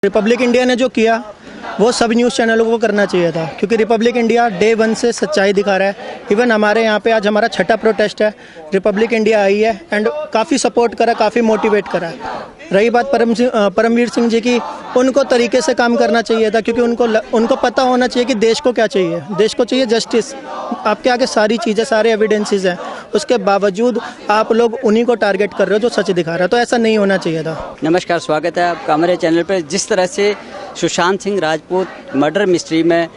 Republic India ने जो किया वो सब न्यूज़ चैनलों को करना चाहिए था, क्योंकि रिपब्लिक इंडिया डे वन से सच्चाई दिखा रहा है। इवन हमारे यहाँ पे आज हमारा छठा प्रोटेस्ट है, रिपब्लिक इंडिया आई है एंड काफ़ी सपोर्ट करा, काफ़ी मोटिवेट करा। रही बात परमवीर सिंह जी की, उनको तरीके से काम करना चाहिए था, क्योंकि उनको पता होना चाहिए कि देश को क्या चाहिए। देश को चाहिए जस्टिस। आपके आगे सारी चीज़ें, सारे एविडेंसेस हैं, उसके बावजूद आप लोग उन्हीं को टारगेट कर रहे हो जो सच दिखा रहा है। तो ऐसा नहीं होना चाहिए था। नमस्कार, स्वागत है आपका हमारे चैनल पर। जिस तरह से सुशांत सिंह राजपूत मर्डर मिस्ट्री में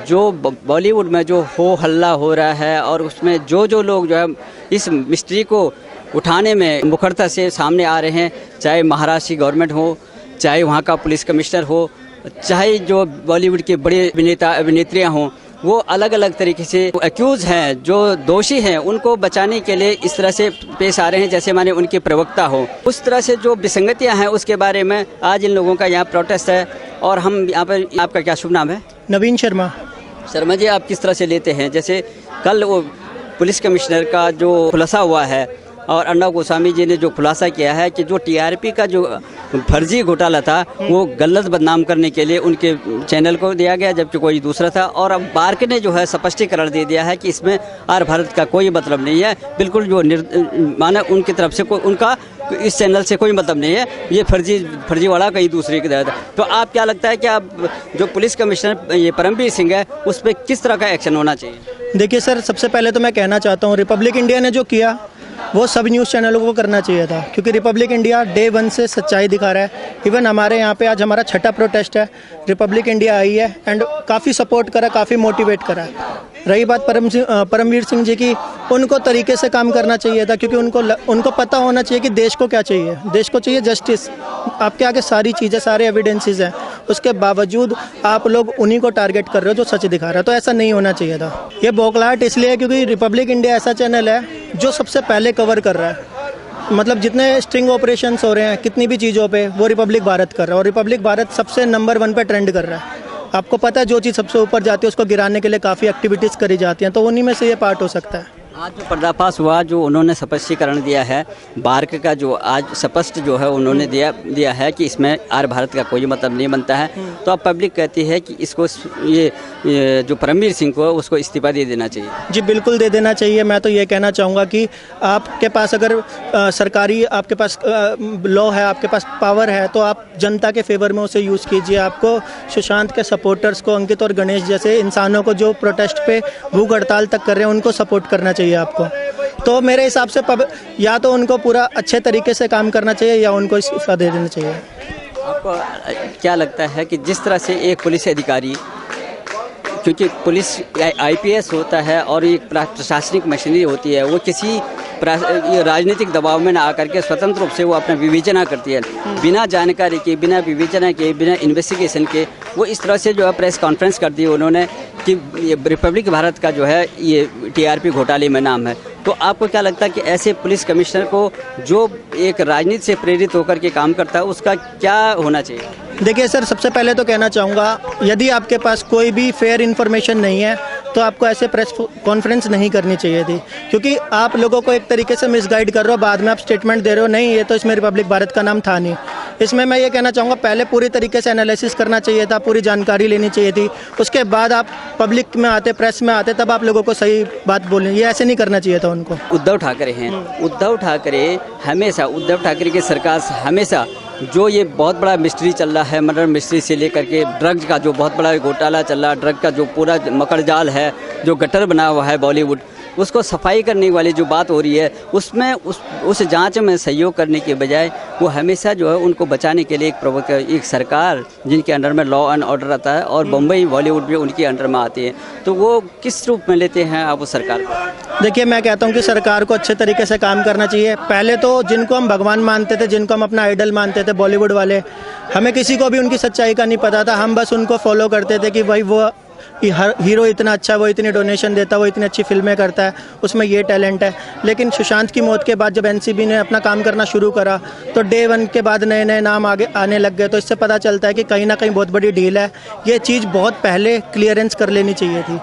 जो बॉलीवुड में जो हो हल्ला हो रहा है, और उसमें जो लोग जो है इस मिस्ट्री को उठाने में मुखरता से सामने आ रहे हैं, चाहे महाराष्ट्र की गवर्नमेंट हो, चाहे वहाँ का पुलिस कमिश्नर हो, चाहे जो बॉलीवुड के बड़े अभिनेता अभिनेत्रियाँ हों, वो अलग अलग तरीके से एक्यूज हैं, जो दोषी हैं, उनको बचाने के लिए इस तरह से पेश आ रहे हैं जैसे माने उनके प्रवक्ता हो। उस तरह से जो विसंगतियां हैं उसके बारे में आज इन लोगों का यहाँ प्रोटेस्ट है। और हम यहाँ पर, आपका क्या शुभ नाम है? नवीन शर्मा। शर्मा जी, आप किस तरह से लेते हैं, जैसे कल वो पुलिस कमिश्नर का जो खुलासा हुआ है और अर्नब गोस्वामी जी ने जो खुलासा किया है कि जो टीआरपी का जो फर्जी घोटाला था वो गलत बदनाम करने के लिए उनके चैनल को दिया गया, जबकि कोई दूसरा था। और अब बार्क ने जो है स्पष्टीकरण दे दिया है कि इसमें आर भारत का कोई मतलब नहीं है, बिल्कुल जो माने उनकी तरफ से उनका इस चैनल से कोई मतलब नहीं है, ये फर्जी वाला कहीं दूसरे की तरह। तो आप क्या लगता है कि आप जो पुलिस कमिश्नर ये परमवीर सिंह है उस पर किस तरह का एक्शन होना चाहिए? देखिए सर, सबसे पहले तो मैं कहना चाहता हूँ, रिपब्लिक इंडिया ने जो किया वो सब न्यूज़ चैनलों को करना चाहिए था, क्योंकि रिपब्लिक इंडिया डे वन से सच्चाई दिखा रहा है। इवन हमारे यहाँ पे आज हमारा छठा प्रोटेस्ट है, रिपब्लिक इंडिया आई है एंड काफ़ी सपोर्ट करा, काफ़ी मोटिवेट करा। रही बात परमवीर सिंह जी की, उनको तरीके से काम करना चाहिए था, क्योंकि उनको पता होना चाहिए कि देश को क्या चाहिए। देश को चाहिए जस्टिस। आपके आगे सारी चीज़ें, सारे एविडेंसेस हैं, उसके बावजूद आप लोग उन्हीं को टारगेट कर रहे हो जो सच दिखा रहा है। तो ऐसा नहीं होना चाहिए था। ये बौखलाहट इसलिए है क्योंकि रिपब्लिक इंडिया ऐसा चैनल है जो सबसे पहले कवर कर रहा है। मतलब जितने स्ट्रिंग ऑपरेशंस हो रहे हैं, कितनी भी चीज़ों पे, वो रिपब्लिक भारत कर रहा है, और रिपब्लिक भारत सबसे नंबर 1 पे ट्रेंड कर रहा है। आपको पता है, जो चीज़ सबसे ऊपर जाती है उसको गिराने के लिए काफ़ी एक्टिविटीज़ करी जाती हैं, तो उन्हीं में से ये पार्ट हो सकता है। आज जो पर्दाफाश हुआ, जो उन्होंने स्पष्टीकरण दिया है बार्क का, जो आज स्पष्ट जो है उन्होंने दिया है कि इसमें आर भारत का कोई मतलब नहीं बनता है। तो अब पब्लिक कहती है कि इसको ये जो परमवीर सिंह को उसको इस्तीफा दे देना चाहिए। जी बिल्कुल दे देना चाहिए। मैं तो ये कहना चाहूँगा कि आपके पास अगर सरकारी आपके पास लॉ है, आपके पास पावर है, तो आप जनता के फेवर में उसे यूज़ कीजिए। आपको सुशांत के सपोर्टर्स को, अंकित और गणेश जैसे इंसानों को जो प्रोटेस्ट पे भूख हड़ताल तक कर रहे हैं, उनको सपोर्ट करना चाहिए आपको। तो मेरे हिसाब से या तो उनको पूरा अच्छे तरीके से काम करना चाहिए या उनको इस्तीफा दे देना चाहिए। आपको क्या लगता है कि जिस तरह से एक पुलिस अधिकारी, क्योंकि पुलिस आईपीएस होता है और एक प्रशासनिक मशीनरी होती है, वो किसी राजनीतिक दबाव में ना आकर के स्वतंत्र रूप से वो अपना विवेचना करती है, बिना जानकारी के, बिना विवेचना के, बिना इन्वेस्टिगेशन के वो इस तरह से जो है प्रेस कॉन्फ्रेंस कर दी उन्होंने कि रिपब्लिक भारत का जो है ये टीआरपी घोटाले में नाम है। तो आपको क्या लगता है कि ऐसे पुलिस कमिश्नर को, जो एक राजनीति से प्रेरित होकर के काम करता है, उसका क्या होना चाहिए? देखिए सर, सबसे पहले तो कहना चाहूँगा, यदि आपके पास कोई भी फेयर इन्फॉर्मेशन नहीं है तो आपको ऐसे प्रेस कॉन्फ्रेंस नहीं करनी चाहिए थी, क्योंकि आप लोगों को एक तरीके से मिसगाइड कर रहे हो। बाद में आप स्टेटमेंट दे रहे हो, नहीं ये तो इसमें रिपब्लिक भारत का नाम था नहीं। इसमें मैं ये कहना चाहूँगा, पहले पूरी तरीके से एनालिसिस करना चाहिए था, पूरी जानकारी लेनी चाहिए थी, उसके बाद आप पब्लिक में आते, प्रेस में आते, तब आप लोगों को सही बात बोलनी। ये ऐसे नहीं करना चाहिए था उनको। उद्धव ठाकरे हैं, उद्धव ठाकरे की सरकार हमेशा जो ये बहुत बड़ा मिस्ट्री चल रहा है, मर्डर मिस्ट्री से लेकर के ड्रग्स का जो बहुत बड़ा घोटाला चल रहा है, ड्रग का जो पूरा मकड़ जाल है, जो गटर बना हुआ है बॉलीवुड, उसको सफाई करने वाली जो बात हो रही है, उसमें उस जांच में सहयोग करने के बजाय वो हमेशा जो है उनको बचाने के लिए एक सरकार जिनके अंडर में लॉ एंड ऑर्डर आता है, और बम्बई बॉलीवुड भी उनके अंडर में आती है, तो वो किस रूप में लेते हैं आप उस सरकार को? देखिए, मैं कहता हूँ कि सरकार को अच्छे तरीके से काम करना चाहिए। पहले तो जिनको हम भगवान मानते थे, जिनको हम अपना आइडल मानते थे, बॉलीवुड वाले, हमें किसी को भी उनकी सच्चाई का नहीं पता था। हम बस उनको फॉलो करते थे कि भाई वो हीरो इतना अच्छा, वो इतनी डोनेशन देता, वो इतनी अच्छी फिल्में करता है, उसमें ये टैलेंट है। लेकिन सुशांत की मौत के बाद जब एनसीबी ने अपना काम करना शुरू करा, तो डे 1 के बाद नए नए नाम आगे आने लग गए। तो इससे पता चलता है कि कहीं ना कहीं बहुत बड़ी डील है। ये चीज़ बहुत पहले क्लियरेंस कर लेनी चाहिए थी,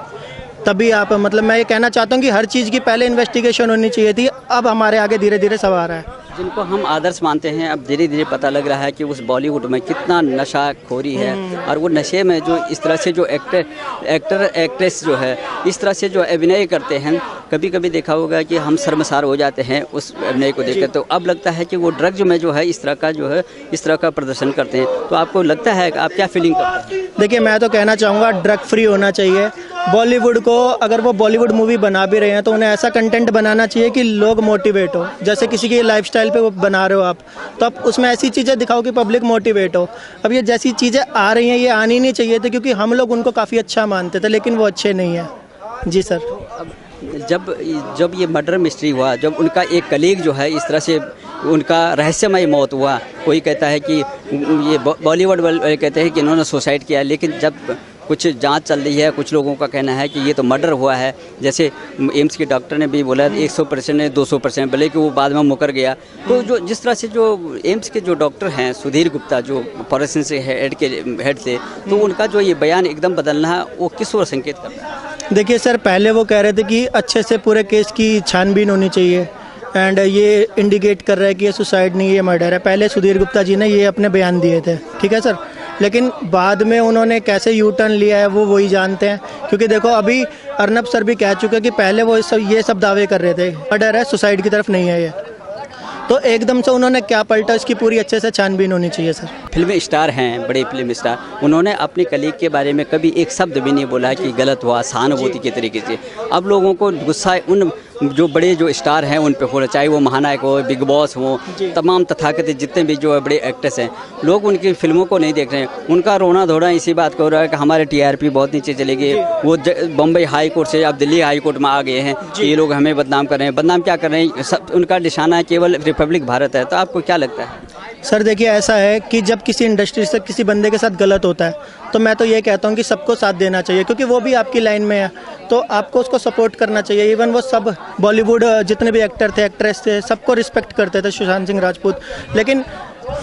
तभी आप, मतलब मैं ये कहना चाहता हूँ कि हर चीज़ की पहले इन्वेस्टिगेशन होनी चाहिए थी। अब हमारे आगे धीरे धीरे सब आ रहा है। जिनको हम आदर्श मानते हैं, अब धीरे धीरे पता लग रहा है कि उस बॉलीवुड में कितना नशाखोरी है। और वो नशे में जो इस तरह से जो एक्टर एक्ट्रेस जो है इस तरह से जो अभिनय करते हैं, कभी कभी देखा होगा कि हम शर्मसार हो जाते हैं उस अभिनय को देखकर। तो अब लगता है कि वो ड्रग्स में जो है इस तरह का प्रदर्शन करते हैं। तो आपको लगता है कि आप क्या फीलिंग करते हैं? देखिए, मैं तो कहना चाहूँगा ड्रग फ्री होना चाहिए बॉलीवुड को। अगर वो बॉलीवुड मूवी बना भी रहे हैं तो उन्हें ऐसा कंटेंट बनाना चाहिए कि लोग मोटिवेट हो। जैसे किसी की लाइफस्टाइल पे वो बना रहे हो आप, तो आप उसमें ऐसी चीज़ें दिखाओ कि पब्लिक मोटिवेट हो। अब ये जैसी चीज़ें आ रही हैं ये आनी नहीं चाहिए थी, क्योंकि हम लोग उनको काफ़ी अच्छा मानते थे, लेकिन वो अच्छे नहीं है। जी सर। अब जब ये मर्डर मिस्ट्री हुआ, जब उनका एक कलीग जो है इस तरह से उनका रहस्यमय मौत हुआ, कोई कहता है कि ये बॉलीवुड वाले कहते हैं कि इन्होंने सुसाइड किया, लेकिन जब कुछ जांच चल रही है, कुछ लोगों का कहना है कि ये तो मर्डर हुआ है। जैसे एम्स के डॉक्टर ने भी बोला 100% है, 200%, भले कि वो बाद में मुकर गया। तो जो जिस तरह से जो एम्स के जो डॉक्टर हैं सुधीर गुप्ता, जो फॉरेंसिक हेड थे, तो उनका जो ये बयान एकदम बदलना है, वो किस ओर संकेत करता है? देखिए सर, पहले वो कह रहे थे कि अच्छे से पूरे केस की छानबीन होनी चाहिए, एंड ये इंडिकेट कर रहा है कि ये सुसाइड नहीं, ये मर्डर है। पहले सुधीर गुप्ता जी ने ये अपने बयान दिए थे, ठीक है सर। लेकिन बाद में उन्होंने कैसे यू टर्न लिया है वो वही जानते हैं, क्योंकि देखो अभी अर्नब सर भी कह चुके हैं कि पहले वो ये सब दावे कर रहे थे मर्डर है, सुसाइड की तरफ नहीं है ये। तो एकदम से उन्होंने क्या पलटा, इसकी पूरी अच्छे से छानबीन होनी चाहिए सर। फिल्म स्टार हैं, बड़े फिल्म स्टार, उन्होंने अपने कलीग के बारे में कभी एक शब्द भी नहीं बोला कि गलत हुआ, सहानुभूति के तरीके से। अब लोगों को गुस्सा उन जो बड़े जो स्टार हैं उन पे हो रहा, चाहे वो महानायक हो, बिग बॉस हो, तमाम तथाकथित जितने भी जो बड़े एक्टर्स हैं, लोग उनकी फिल्मों को नहीं देख रहे हैं। उनका रोना धोना इसी बात को हो रहा है कि हमारे TRP बहुत नीचे चले गए। वो बम्बई हाई कोर्ट से अब दिल्ली हाई कोर्ट में आ गए हैं कि ये लोग हमें बदनाम कर रहे हैं। बदनाम क्या कर रहे हैं? सब उनका निशाना है केवल रिपब्लिक भारत है। तो आपको क्या लगता है? सर देखिए, ऐसा है कि जब किसी इंडस्ट्री से किसी बंदे के साथ गलत होता है तो मैं तो ये कहता हूँ कि सबको साथ देना चाहिए, क्योंकि वो भी आपकी लाइन में है, तो आपको उसको सपोर्ट करना चाहिए। इवन वो सब बॉलीवुड जितने भी एक्टर थे, एक्ट्रेस थे, सबको रिस्पेक्ट करते थे सुशांत सिंह राजपूत, लेकिन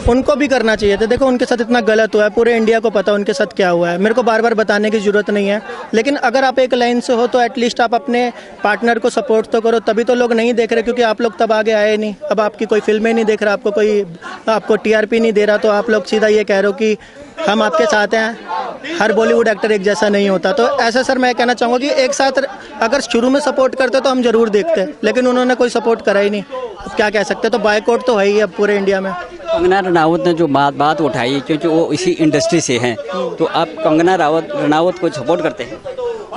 उनको भी करना चाहिए था। देखो उनके साथ इतना गलत हुआ है, पूरे इंडिया को पता है उनके साथ क्या हुआ है, मेरे को बार बार बताने की ज़रूरत नहीं है। लेकिन अगर आप एक लाइन से हो तो एटलीस्ट आप अपने पार्टनर को सपोर्ट तो करो, तभी तो लोग नहीं देख रहे, क्योंकि आप लोग तब आगे आए नहीं। अब आपकी कोई फिल्में नहीं देख रहा, आपको TRP नहीं दे रहा, तो आप लोग सीधा ये कह रहे हो कि हम आपके साथ हैं। हर बॉलीवुड एक्टर एक जैसा नहीं होता। तो ऐसा सर मैं कहना चाहूँगा कि एक साथ अगर शुरू में सपोर्ट करते तो हम ज़रूर देखते, लेकिन उन्होंने कोई सपोर्ट करा ही नहीं। अब क्या कह सकते, तो बायकॉट तो है ही अब पूरे इंडिया में। कंगना रनावत ने जो बात उठाई, क्योंकि वो इसी इंडस्ट्री से हैं, तो आप कंगना रनावत को सपोर्ट करते हैं?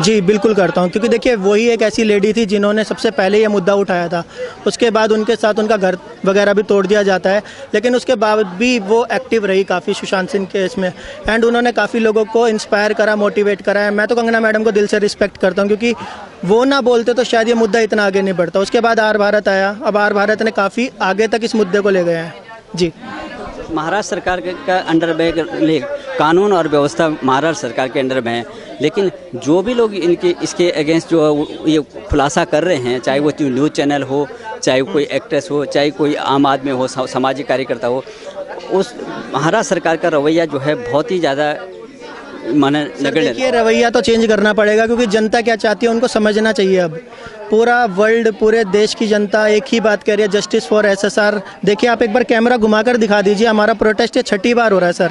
जी बिल्कुल करता हूँ, क्योंकि देखिए वही एक ऐसी लेडी थी जिन्होंने सबसे पहले ये मुद्दा उठाया था। उसके बाद उनके साथ उनका घर वगैरह भी तोड़ दिया जाता है, लेकिन उसके बाद भी वो एक्टिव रही काफ़ी सुशांत सिंह केस में, एंड उन्होंने काफ़ी लोगों को इंस्पायर करा, मोटिवेट करा है। मैं तो कंगना मैडम को दिल से रिस्पेक्ट करता हूँ, क्योंकि वो ना बोलते तो शायद ये मुद्दा इतना आगे नहीं बढ़ता। उसके बाद आर भारत आया, अब आर भारत ने काफ़ी आगे तक इस मुद्दे को ले गए हैं। जी, महाराष्ट्र सरकार का अंडर में कानून और व्यवस्था महाराष्ट्र सरकार के अंडर में है, लेकिन जो भी लोग इसके अगेंस्ट जो ये खुलासा कर रहे हैं, चाहे वो न्यूज़ चैनल हो, चाहे कोई एक्ट्रेस हो, चाहे कोई आम आदमी हो, सामाजिक कार्यकर्ता हो, उस महाराष्ट्र सरकार का रवैया जो है बहुत ही ज़्यादा माने देखिए रवैया तो चेंज करना पड़ेगा, क्योंकि जनता क्या चाहती है उनको समझना चाहिए। अब पूरा वर्ल्ड, पूरे देश की जनता एक ही बात कह रही है, जस्टिस फॉर SSR। देखिए आप एक बार कैमरा घुमाकर दिखा दीजिए, हमारा प्रोटेस्ट ये 6ठी बार हो रहा है सर।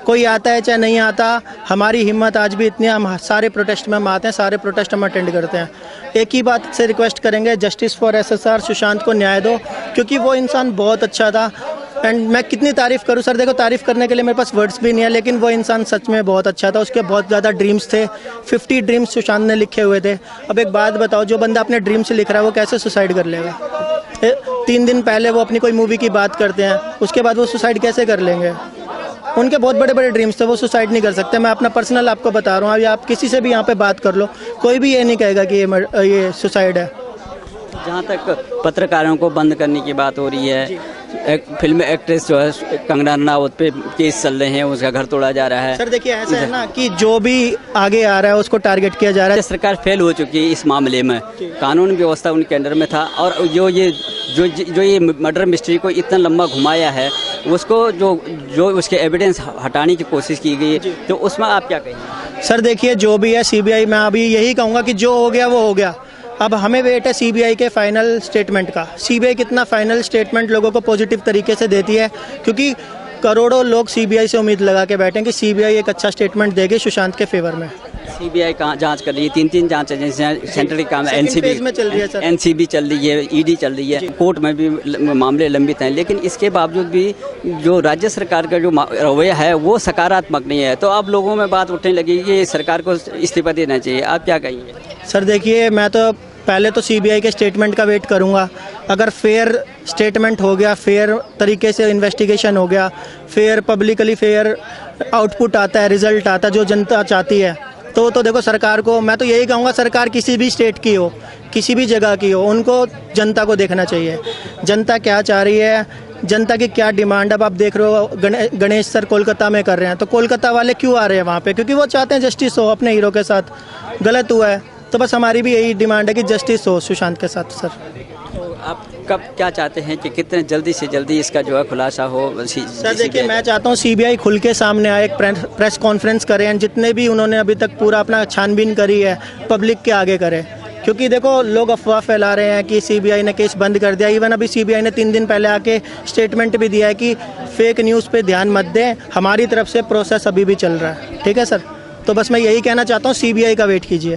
कोई आता है चाहे नहीं आता, हमारी हिम्मत आज भी इतनी है, हम सारे प्रोटेस्ट में हम आते हैं, सारे प्रोटेस्ट हम अटेंड करते हैं। एक ही बात से रिक्वेस्ट करेंगे, जस्टिस फॉर SSR, सुशांत को न्याय दो, क्योंकि वो इंसान बहुत अच्छा था। एंड मैं कितनी तारीफ़ करूं सर, देखो तारीफ़ करने के लिए मेरे पास वर्ड्स भी नहीं है, लेकिन वो इंसान सच में बहुत अच्छा था। उसके बहुत ज़्यादा ड्रीम्स थे, 50 ड्रीम्स सुशांत ने लिखे हुए थे। अब एक बात बताओ, जो बंदा अपने ड्रीम से लिख रहा है वो कैसे सुसाइड कर लेगा? 3 दिन पहले वो अपनी कोई मूवी की बात करते हैं, उसके बाद वो सुसाइड कैसे कर लेंगे? उनके बहुत बड़े बड़े ड्रीम्स थे, वो सुसाइड नहीं कर सकते। मैं अपना पर्सनल आपको बता रहा हूँ, अभी आप किसी से भी यहाँ पे बात कर लो, कोई भी ये नहीं कहेगा कि ये सुसाइड है। जहाँ तक पत्रकारों को बंद करने की बात हो रही है, एक फिल्म एक्ट्रेस जो है कंगना रनावत पे केस चल रहे हैं, उसका घर तोड़ा जा रहा है। सर देखिए ऐसा है ना कि जो भी आगे आ रहा है उसको टारगेट किया जा रहा है। सरकार फेल हो चुकी है इस मामले में, कानून व्यवस्था उनके अंडर में था, और जो ये मर्डर मिस्ट्री को इतना लंबा घुमाया है, उसको जो उसके एविडेंस हटाने की कोशिश की गई, तो उसमें आप क्या कहेंगे? सर देखिए जो भी है CBI, मैं अभी यही कहूँगा कि जो हो गया वो हो गया। अब हमें वेट है सीबीआई के फाइनल स्टेटमेंट का। सीबीआई कितना फाइनल स्टेटमेंट लोगों को पॉजिटिव तरीके से देती है, क्योंकि करोड़ों लोग सीबीआई से उम्मीद लगा के बैठे हैं कि सीबीआई एक अच्छा स्टेटमेंट देगी सुशांत के फेवर में। सीबीआई कहाँ जांच कर रही है, 3 जांच एजेंसियां सेंट्रल के काम, Second phase में चल रही है सर। एनसीबी चल रही है, ईडी चल रही है, कोर्ट में भी मामले लंबित हैं, लेकिन इसके बावजूद भी जो राज्य सरकार का जो रवैया है वो सकारात्मक नहीं है। तो अब लोगों में बात उठने लगी कि सरकार को इस्तीफा देना चाहिए। आप क्या कहेंगे? सर देखिए, मैं तो पहले तो सीबीआई के स्टेटमेंट का वेट करूंगा। अगर फेयर स्टेटमेंट हो गया, फेयर तरीके से इन्वेस्टिगेशन हो गया, फेयर पब्लिकली फेयर आउटपुट आता है, रिजल्ट आता है जो जनता चाहती है, तो देखो सरकार को, मैं तो यही कहूँगा, सरकार किसी भी स्टेट की हो, किसी भी जगह की हो, उनको जनता को देखना चाहिए। जनता क्या चाह रही है, जनता की क्या डिमांड। अब आप देख रहे हो गणेश सर कोलकाता में कर रहे हैं, तो कोलकाता वाले क्यों आ रहे हैं वहाँ पे? क्योंकि वो चाहते हैं जस्टिस हो अपने हीरो के साथ। गलत हुआ है तो बस हमारी भी यही डिमांड है कि जस्टिस हो सुशांत के साथ। सर तो आप कब क्या चाहते हैं कि कितने जल्दी से जल्दी इसका जो है खुलासा हो? सर देखिए, मैं चाहता हूँ सीबीआई खुल के सामने आए, एक प्रेस कॉन्फ्रेंस करें, जितने भी उन्होंने अभी तक पूरा अपना छानबीन करी है पब्लिक के आगे करें। क्योंकि देखो, लोग अफवाह फैला रहे हैं कि सीबीआई ने केस बंद कर दिया। इवन अभी सीबीआई ने 3 दिन पहले आके स्टेटमेंट भी दिया है कि फेक न्यूज़ पे ध्यान मत दें, हमारी तरफ से प्रोसेस अभी भी चल रहा है। ठीक है सर, तो बस मैं यही कहना चाहता हूँ, सीबीआई का वेट कीजिए।